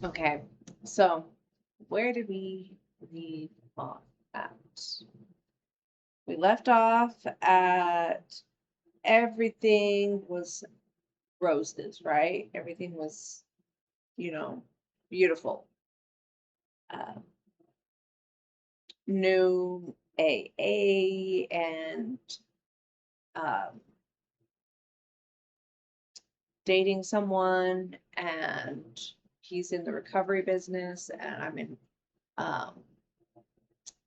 Okay, so where did we leave off at? We left off at everything was roses, right? Everything was, you know, beautiful. Uh, New AA and um, dating someone, and he's in the recovery business, and um,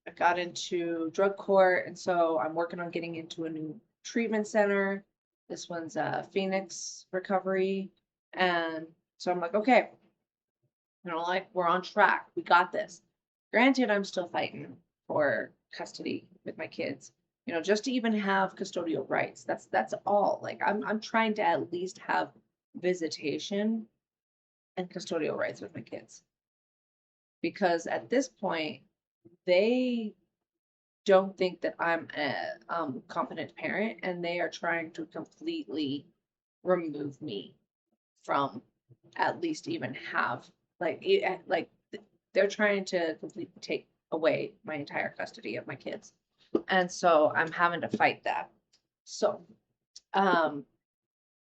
I got into drug court, and so I'm working on getting into a new treatment center. This one's Phoenix Recovery, and so I'm like, okay, like we're on track. We got this. Granted, I'm still fighting for custody with my kids. Just to even have custodial rights. That's all. Like I'm trying to at least have visitation and custodial rights with my kids because at this point they don't think that I'm a competent parent, and they are trying to completely remove me from at least even have like they're trying to completely take away my entire custody of my kids, and so I'm having to fight that. So um,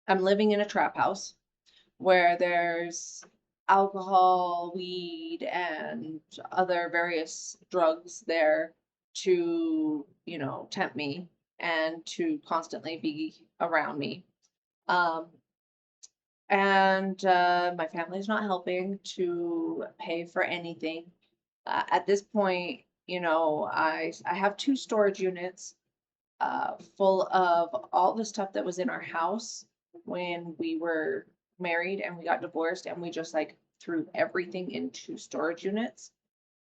I'm living in a trap house where there's alcohol, weed, and other various drugs there to, tempt me and to constantly be around me. Um, and my family's not helping to pay for anything. At this point, I have two storage units full of all the stuff that was in our house when we were married and we got divorced, and we just like threw everything into storage units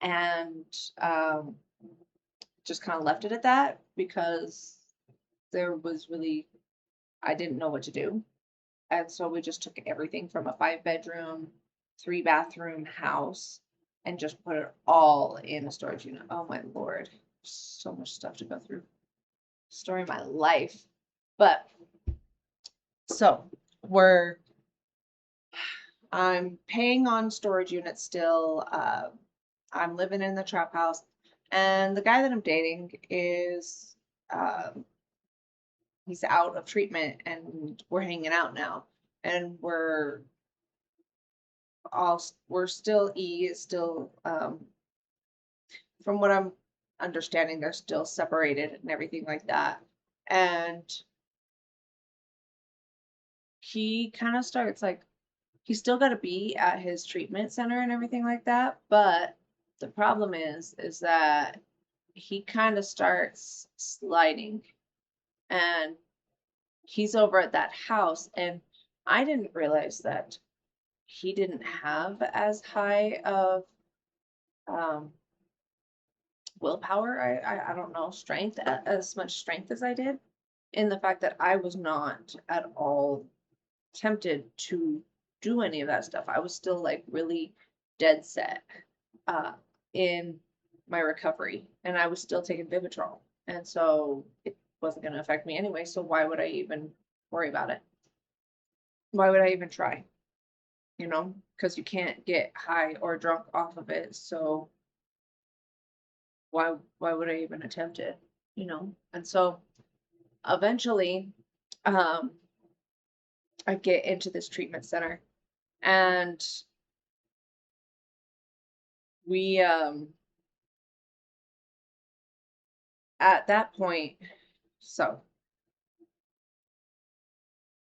and um, just kind of left it at that because there was really, I didn't know what to do. And so we just took everything from a 5 bedroom, 3 bathroom house and just put it all in a storage unit. Oh my Lord. So much stuff to go through. Story of my life. But so we're I'm paying on storage units still. I'm living in the trap house, and the guy that I'm dating is um, he's out of treatment, and we're hanging out now, and we're still he is still from what I'm understanding, they're still separated and everything like that, and he kind of starts like he's still got to be at his treatment center and everything like that. But the problem is that he kind of starts sliding, and he's over at that house. And I didn't realize that he didn't have as high of um, willpower. I don't know, strength, as much strength as I did, in the fact that I was not at all tempted to do any of that stuff. I was still like really dead set uh, in my recovery, and I was still taking Vivitrol, and so it wasn't going to affect me anyway. So why would I even worry about it? Why would I even try? Because you can't get high or drunk off of it. So why would I even attempt it? And so eventually, um, I get into this treatment center, and we at that point, so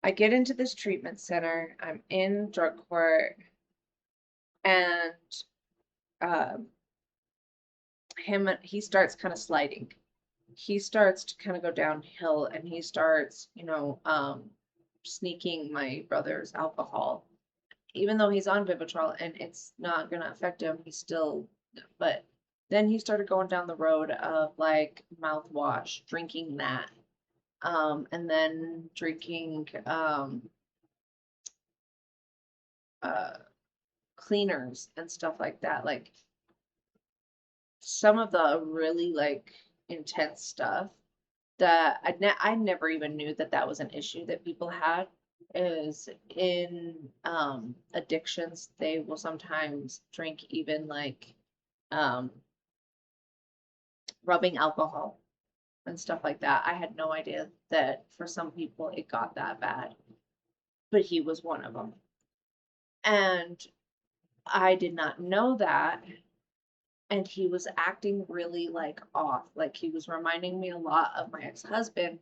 I get into this treatment center. I'm in drug court, and um, he starts kind of sliding. He starts to kind of go downhill, and he starts, sneaking my brother's alcohol, even though he's on Vivitrol and it's not gonna affect him. He's still, but then he started going down the road of like mouthwash, drinking that, and then drinking uh cleaners and stuff like that. Like some of the really like intense stuff that I never even knew that that was an issue that people had. is in addictions, they will sometimes drink even like um rubbing alcohol and stuff like that. I had no idea that for some people it got that bad, but he was one of them. And I did not know that. And he was acting really like off. Like he was reminding me a lot of my ex-husband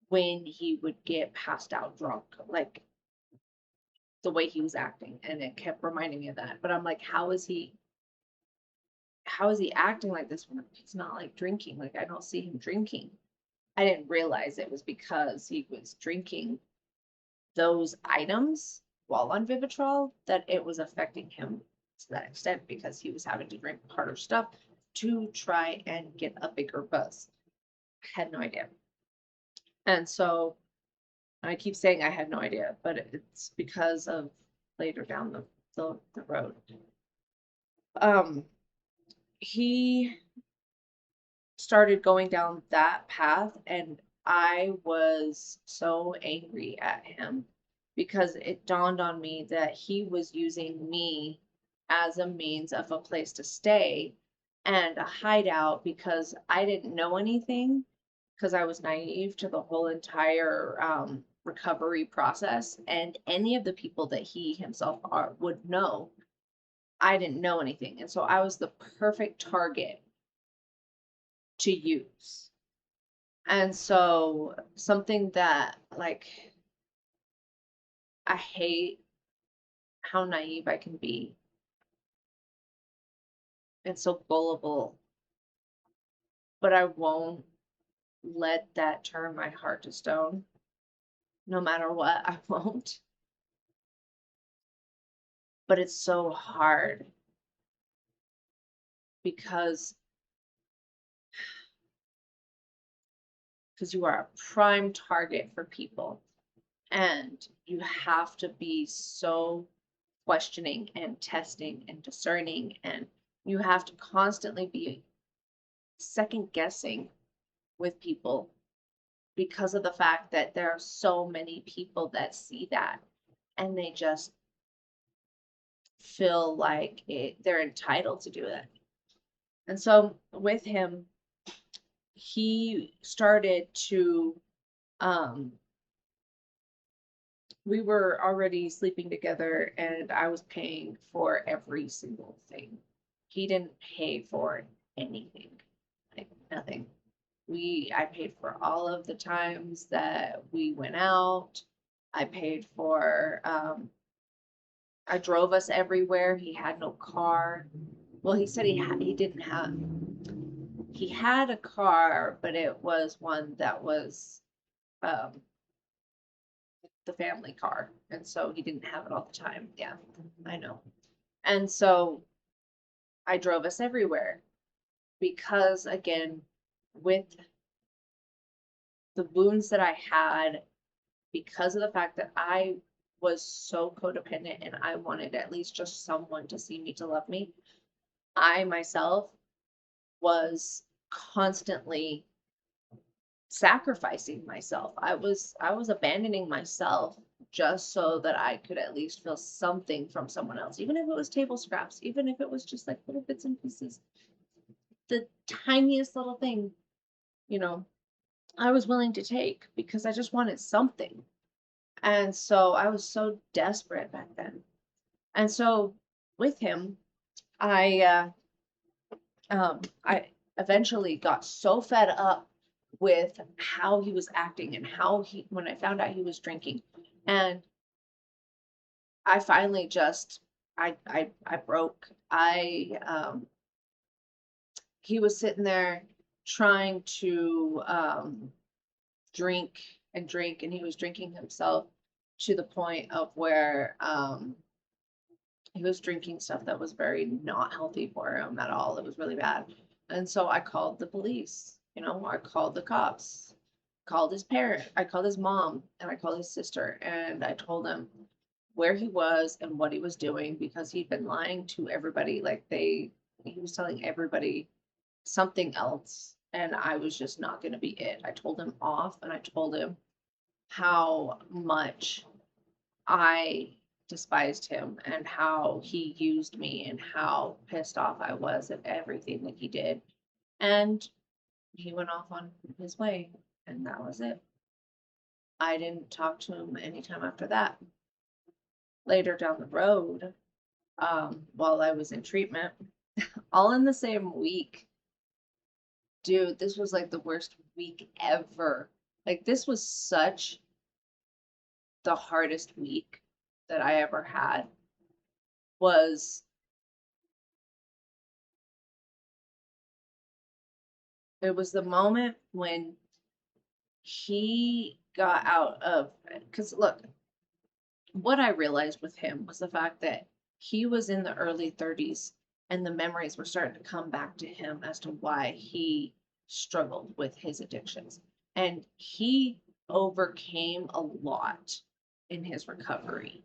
when he would get passed out drunk, like the way he was acting. And it kept reminding me of that. But I'm like, how is he acting like this when he's not like drinking? Like I don't see him drinking. I didn't realize it was because he was drinking those items while on Vivitrol that it was affecting him to that extent because he was having to drink harder stuff to try and get a bigger buzz. I had no idea. And so I keep saying I had no idea, but it's because of later down the road. Um, he started going down that path, and I was so angry at him because it dawned on me that he was using me as a means of a place to stay and a hideout because I didn't know anything because I was naive to the whole entire recovery process. And any of the people that he himself would know, I didn't know anything. And so I was the perfect target to use. And so something that like I hate how naive I can be and so gullible, but I won't let that turn my heart to stone. No matter what, I won't. But it's so hard because you are a prime target for people and you have to be so questioning and testing and discerning and you have to constantly be second guessing with people because of the fact that there are so many people that see that and they just feel like they're entitled to do it. And so with him, he started to, um, we were already sleeping together and I was paying for every single thing. He didn't pay for anything, like nothing. I paid for all of the times that we went out. I paid for, I drove us everywhere. He had no car. Well, he said he had a car, but it was one that was um, the family car, and so he didn't have it all the time. Yeah, I know. And so I drove us everywhere because, again, with the wounds that I had, because of the fact that I was so codependent and I wanted at least just someone to see me to love me, I myself was constantly sacrificing myself. I was abandoning myself just so that I could at least feel something from someone else, even if it was table scraps, even if it was just like little bits and pieces, the tiniest little thing, you know, I was willing to take because I just wanted something. And so I was so desperate back then. And so with him, I I eventually got so fed up with how he was acting and how he when I found out he was drinking. And I finally just I broke. I He was sitting there trying to drink and drink and he was drinking himself to the point of where he was drinking stuff that was very not healthy for him at all. It was really bad. And so I called the police, I called the cops, called his parent, I called his mom, and I called his sister, and I told them where he was and what he was doing because he'd been lying to everybody. He was telling everybody something else, and I was just not going to be it. I told him off, and I told him how much I despised him and how he used me and how pissed off I was at everything that he did. And he went off on his way, and that was it. I didn't talk to him anytime after that. Later down the road, while I was in treatment, all in the same week, dude, this was like the worst week ever. Like, this was such the hardest week that I ever had. Was It was the moment when he got out of, because look, what I realized with him was the fact that he was in the early 30s and the memories were starting to come back to him as to why he struggled with his addictions. And he overcame a lot in his recovery.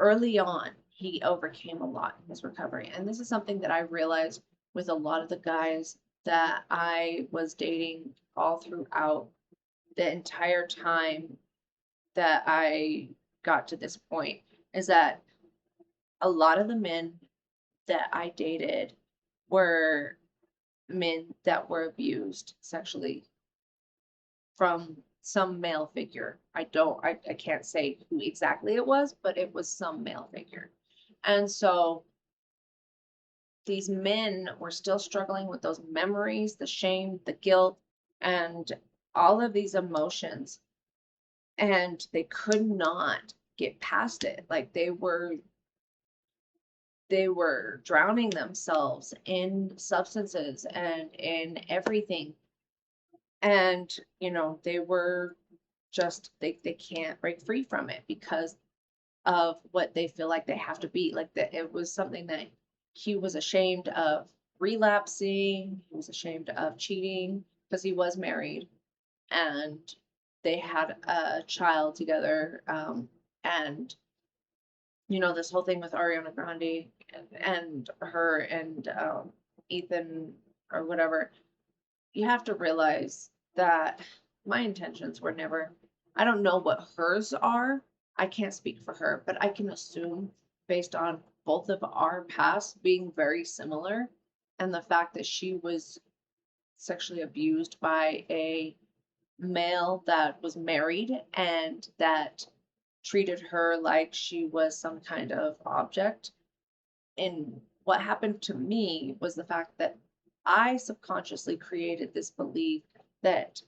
Early on, he overcame a lot in his recovery. And this is something that I realized with a lot of the guys that I was dating all throughout the entire time that I got to this point, is that a lot of the men that I dated were men that were abused sexually from some male figure. I can't say who exactly it was, but it was some male figure. And so these men were still struggling with those memories, the shame, the guilt, and all of these emotions. And they could not get past it. Like, they were drowning themselves in substances and in everything. And, they were just, they can't break free from it because of what they feel like they have to be. Like, that it was something that he was ashamed of relapsing, he was ashamed of cheating because he was married and they had a child together. And this whole thing with Ariana Grande and her and Ethan or whatever, you have to realize that my intentions were never, I don't know what hers are. I can't speak for her, but I can assume based on both of our pasts being very similar and the fact that she was sexually abused by a male that was married and that treated her like she was some kind of object. And what happened to me was the fact that I subconsciously created this belief that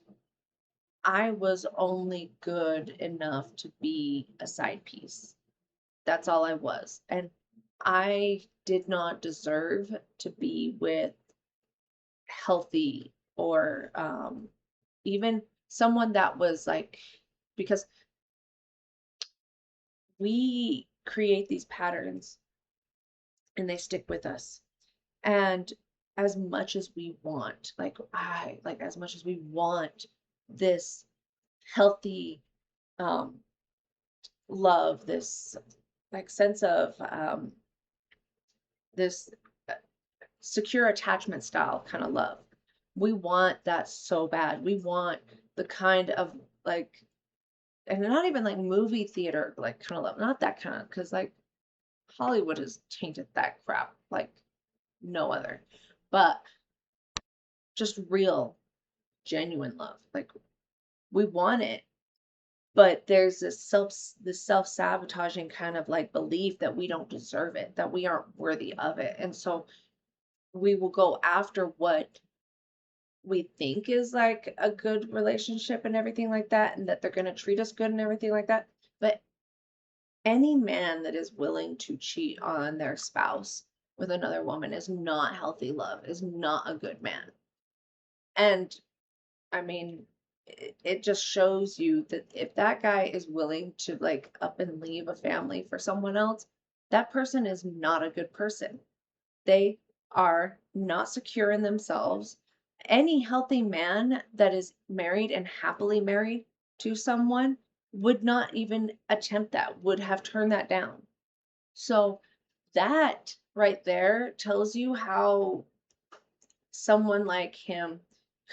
I was only good enough to be a side piece. That's all I was. And I did not deserve to be with healthy or even someone that was like, because we create these patterns and they stick with us. And as much as we want, as much as we want this healthy um, love, this like sense of this uh, secure attachment style kind of love. We want that so bad. We want the kind of like, and not even like movie theater, like kind of love, not that kind of, because like Hollywood has tainted that crap like no other, but just real, genuine love. Like, we want it, but there's this self-sabotaging kind of like belief that we don't deserve it, that we aren't worthy of it. And so we will go after what we think is like a good relationship and everything like that, and that they're going to treat us good and everything like that. But any man that is willing to cheat on their spouse with another woman is not healthy love, is not a good man. And I mean, it just shows you that if that guy is willing to like up and leave a family for someone else, that person is not a good person. They are not secure in themselves. Any healthy man that is married and happily married to someone would not even attempt that, would have turned that down. So that right there tells you how someone like him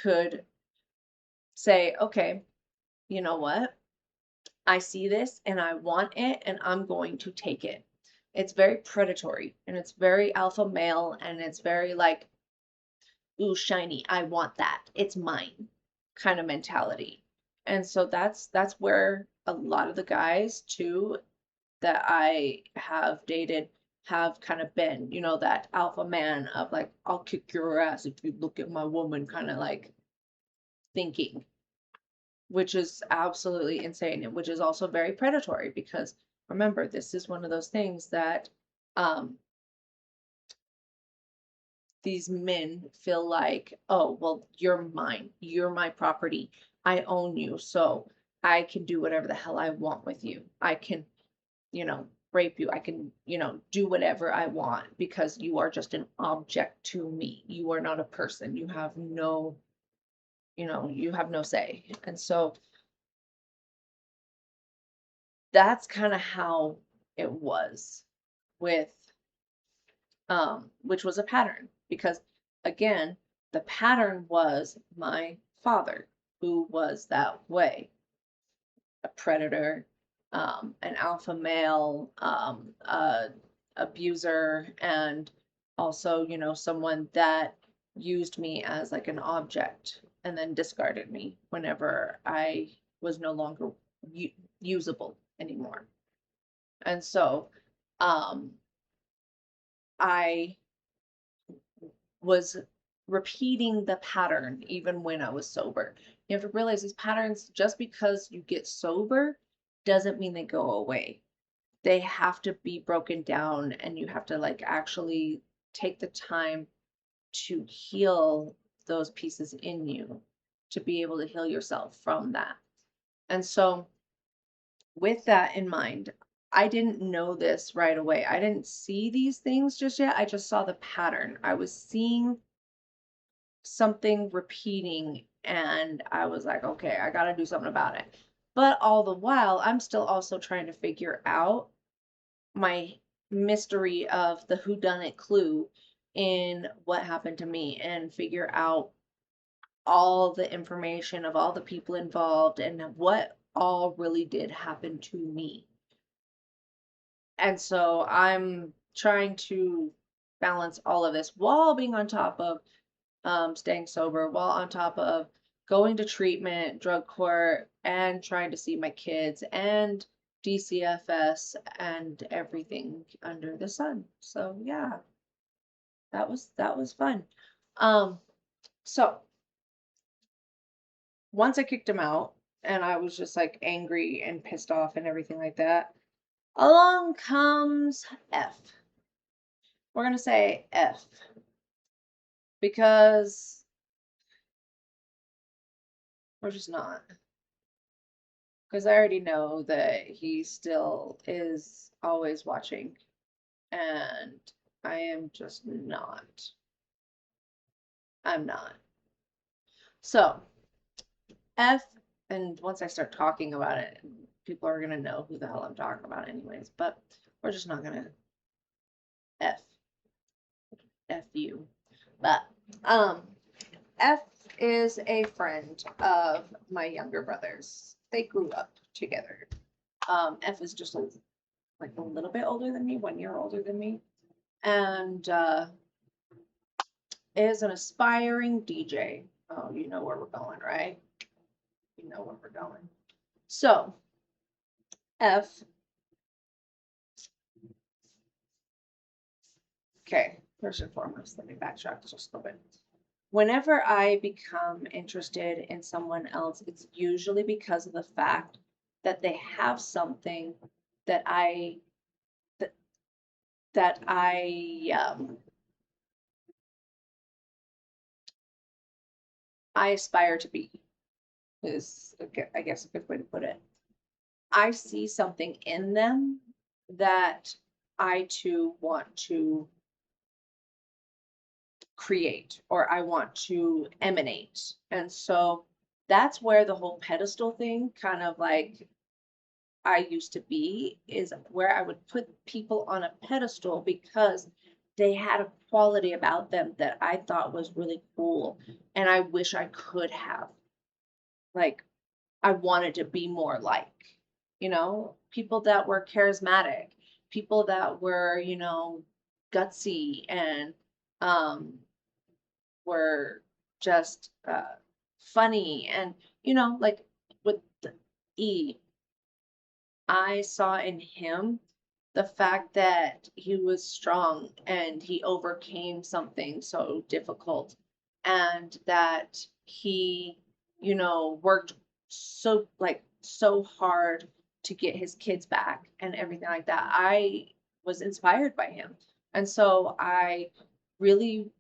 could say, okay, you know what? I see this and I want it and I'm going to take it. It's very predatory and it's very alpha male and it's very like, ooh, shiny, I want that. It's mine kind of mentality. And so that's where a lot of the guys too that I have dated have kind of been, that alpha man of like, I'll kick your ass if you look at my woman kind of like thinking, which is absolutely insane, and which is also very predatory because remember, this is one of those things that um, these men feel like, oh, well, you're mine, you're my property, I own you, so I can do whatever the hell I want with you. I can, rape you. I can, do whatever I want because you are just an object to me. You are not a person. You have no say. And so that's kind of how it was with which was a pattern because again, the pattern was my father who was that way, a predator, an alpha male, abuser, and also, someone that used me as like an object and then discarded me whenever I was no longer usable anymore. And so, um, I was repeating the pattern even when I was sober. You have to realize these patterns, just because you get sober, doesn't mean they go away. They have to be broken down, and you have to like actually take the time to heal those pieces in you to be able to heal yourself from that. And so, with that in mind, I didn't know this right away. I didn't see these things just yet. I just saw the pattern. I was seeing something repeating and I was like, okay, I got to do something about it. But all the while, I'm still also trying to figure out my mystery of the whodunit clue in what happened to me and figure out all the information of all the people involved and what all really did happen to me. And so I'm trying to balance all of this while being on top of staying sober, while on top of going to treatment, drug court, and trying to see my kids and DCFS and everything under the sun. So yeah, that was fun. Um, so once I kicked him out and I was just like angry and pissed off and everything like that, along comes F. We're gonna say F because we're just not. Because I already know that he still is always watching, and I am just not. I'm not. So, F, and once I start talking about it, people are going to know who the hell I'm talking about, anyways, but we're just not going to F. F you. But, F is a friend of my younger brothers. They grew up together. F is just like a little bit older than me, 1 year older than me, and is an aspiring DJ. Oh, you know where we're going, right? You know where we're going. So, F. Okay, first and foremost, let me backtrack just a little bit. Whenever I become interested in someone else, it's usually because of the fact that they have something that that, that I aspire to be. Is I guess a good way to put it. I see something in them that I too want to create or I want to emanate. And so that's where the whole pedestal thing kind of like I used to be, is where I would put people on a pedestal because they had a quality about them that I thought was really cool. And I wish I could have. Like, I wanted to be more like. people that were charismatic, people that were, gutsy and um were just funny and like with the E, I saw in him the fact that he was strong and he overcame something so difficult, and that he, worked so hard to get his kids back and everything like that. I was inspired by him. And so I really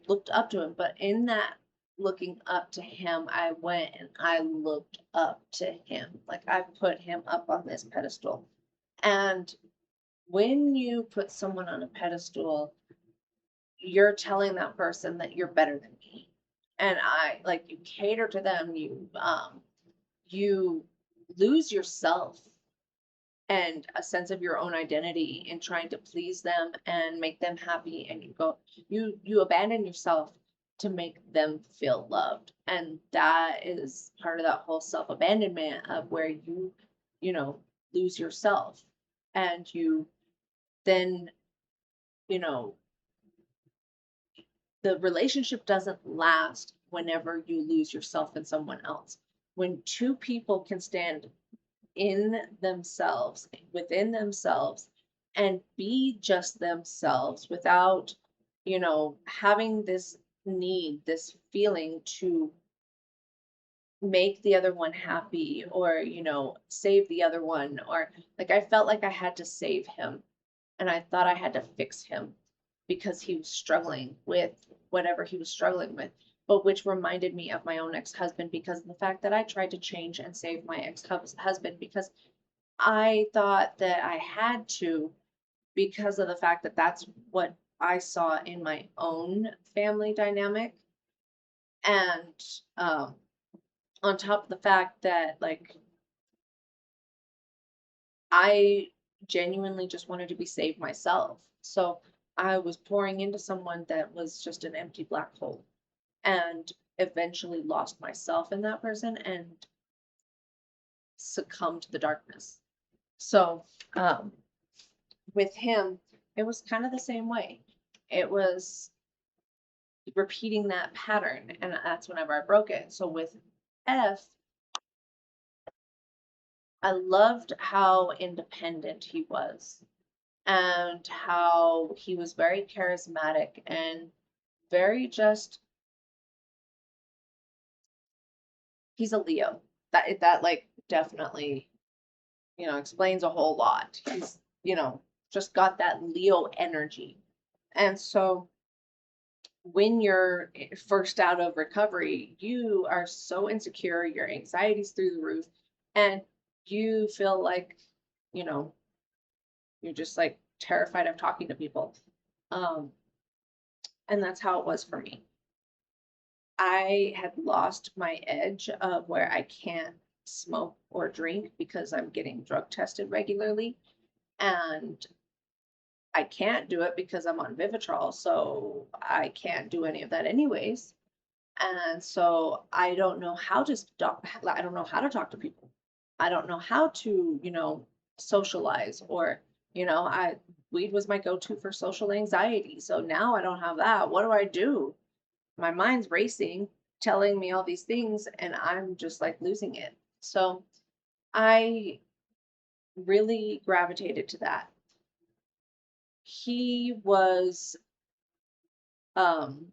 looked up to him. But in that looking up to him, I went and I looked up to him. Like I put him up on this pedestal. And when you put someone on a pedestal, you're telling that person that you're better than me. And you cater to them, you lose yourself and a sense of your own identity in trying to please them and make them happy, and you abandon yourself to make them feel loved. And that is part of that whole self-abandonment of where you know lose yourself, and you then you know the relationship doesn't last whenever you lose yourself in someone else. When two people can stand in themselves, within themselves, and be just themselves without, having this need, this feeling to make the other one happy, or, save the other one, or like I felt like I had to save him, and I thought I had to fix him because he was struggling with whatever he was struggling with. But which reminded me of my own ex-husband, because of the fact that I tried to change and save my ex-husband because I thought that I had to, because of the fact that that's what I saw in my own family dynamic. And on top of the fact that, I genuinely just wanted to be saved myself. So I was pouring into someone that was just an empty black hole, and eventually lost myself in that person and succumbed to the darkness. So, um, with him, it was kind of the same way. It was repeating that pattern, and that's whenever I broke it. So with F, I loved how independent he was, and how he was very charismatic and very just, he's a Leo. That definitely, explains a whole lot. He's, just got that Leo energy. And so when you're first out of recovery, you are so insecure, your anxiety's through the roof, and you feel like, you know, you're just terrified of talking to people. Um, and that's how it was for me. I had lost my edge of where I can't smoke or drink because I'm getting drug tested regularly. And I can't do it because I'm on Vivitrol, so I can't do any of that anyways. And so I don't know how to I don't know how to talk to people. I don't know how to, socialize, or, I weed was my go-to for social anxiety. So now I don't have that. What do I do? My mind's racing, telling me all these things, and I'm just losing it. So I really gravitated to that. He was um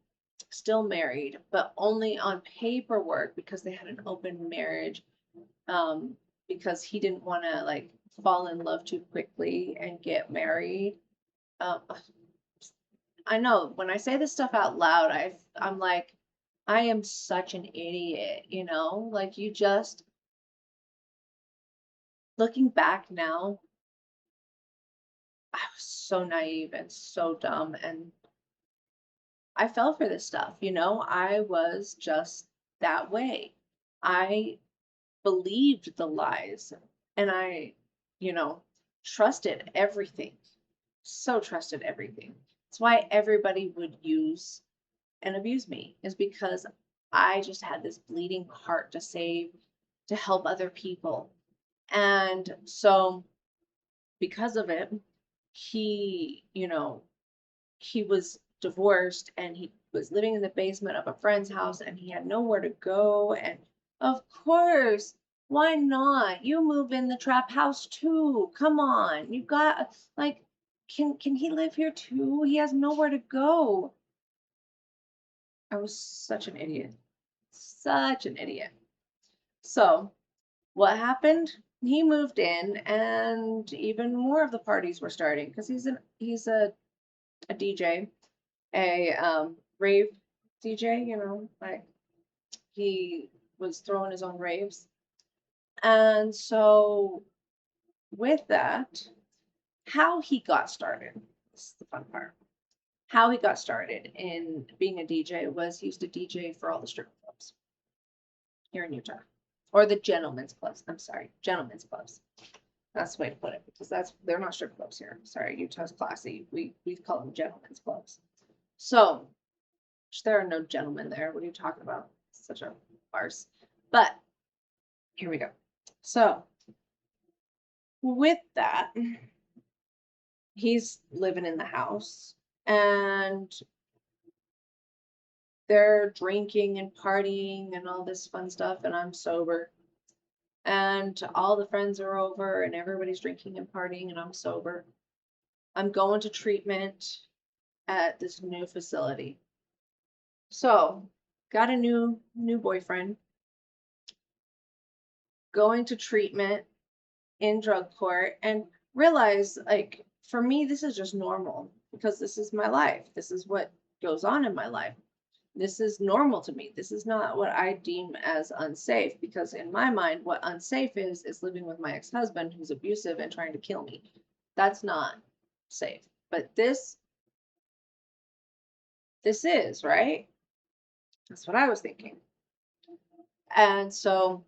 still married, but only on paperwork because they had an open marriage, um, because he didn't want to fall in love too quickly and get married. Um, I know when I say this stuff out loud, I'm like, I am such an idiot, you just, looking back now, I was so naive and so dumb, and I fell for this stuff, I was just that way. I believed the lies, and I, you know, trusted everything. So trusted everything. That's why everybody would use and abuse me, is because I just had this bleeding heart to save, to help other people. And so because of it, he, he was divorced and he was living in the basement of a friend's house and he had nowhere to go. And of course, why not? You move in the trap house too. Come on. You got like can he live here too? He has nowhere to go. I was such an idiot. Such an idiot. So, what happened? He moved in and even more of the parties were starting because he's a DJ, a rave DJ, like he was throwing his own raves. And so with that, how he got started, this is the fun part. How he got started in being a DJ was he used to DJ for all the strip clubs here in Utah. Or the gentlemen's clubs. I'm sorry, gentlemen's clubs. That's the way to put it because they're not strip clubs here. Sorry, Utah's classy. We call them gentlemen's clubs. So there are no gentlemen there. What are you talking about? Such a farce. But here we go. So with that, he's living in the house and they're drinking and partying and all this fun stuff, and I'm sober. And all the friends are over and everybody's drinking and partying, and I'm sober. I'm going to treatment at this new facility. So, got a new boyfriend, going to treatment in drug court and realize like for me this is just normal because this is my life. This is what goes on in my life. This is normal to me. This is not what I deem as unsafe because in my mind what unsafe is living with my ex-husband who's abusive and trying to kill me. That's not safe. But this is, right? That's what I was thinking. And so